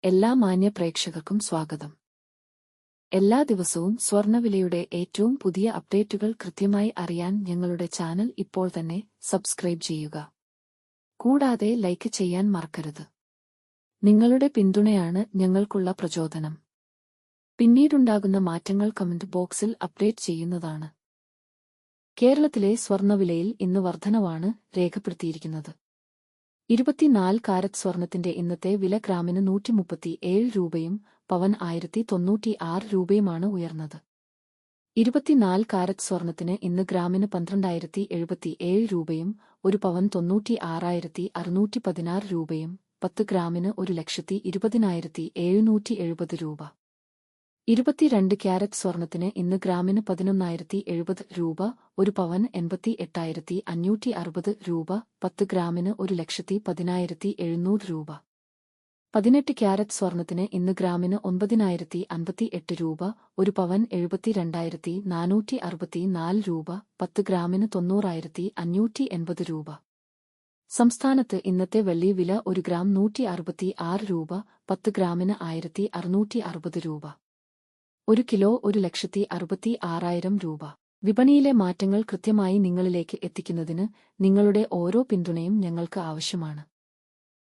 എല്ലാ മാന്യ പ്രേക്ഷകർക്കും സ്വാഗതം. എല്ലാ ദിവസവും സ്വർണ്ണവിലയുടെ ഏറ്റവും പുതിയ അപ്ഡേറ്റുകൾ കൃത്യമായി അറിയാൻ ഞങ്ങളുടെ ചാനൽ ഇപ്പോൾ തന്നെ സബ്സ്ക്രൈബ് ചെയ്യുക. കൂടാതെ ലൈക്ക് ചെയ്യാൻ മറക്കരുത്. നിങ്ങളുടെ പിന്തുണയാണ് ഞങ്ങൾക്കുള്ള പ്രചോദനം. പിന്നീടുണ്ടാകുന്ന മാറ്റങ്ങൾ കമന്റ് ബോക്സിൽ അപ്ഡേറ്റ് ചെയ്യുന്നതാണ്. കേരളത്തിലെ സ്വർണ്ണവിലയിൽ ഇന്ന് വർധനവാണ് രേഖപ്പെടുത്തിയിരിക്കുന്നത്. 24 കാരറ്റ് സ്വർണത്തിന്റെ ഇന്നത്തെ വില ഗ്രാമിന് 137 രൂപയും പവൻ 1096 രൂപയുമാണ് ഉയർന്നത്. 24 കാരറ്റ് സ്വർണത്തിന് ഇന്ന് ഗ്രാമിന് 12,077 രൂപയും ഒരു പവൻ 96,616 രൂപയും 10 ഗ്രാമിന് 1,20,770 രൂപ. 22 ക്യാരറ്റ് സ്വർണത്തിന് ഇന്ന് ഗ്രാമിന് 11,070 രൂപ, ഒരു പവൻ 88,560 രൂപ, 10 ഗ്രാമിന് 1,10,700 രൂപ. 18 ക്യാരറ്റ് സ്വർണത്തിന് ഇന്ന് ഗ്രാമിന് 9,058 രൂപ, ഒരു പവൻ 72,464 രൂപ, 10 ഗ്രാമിന് 90,580 രൂപ. സംസ്ഥാനത്ത് ഇന്നത്തെ വെള്ളി വില 1 ഗ്രാം 166 രൂപ, 10 ഗ്രാമിന് 1,660 രൂപ. 1 കിലോ 1,66,000 രൂപ. വിപണിയിലെ മാറ്റങ്ങൾ കൃത്യമായി നിങ്ങളിലേക്ക് എത്തിക്കുന്നതിന് നിങ്ങളുടെ ഓരോ പിന്തുണയും ഞങ്ങൾക്ക് ആവശ്യമാണ്.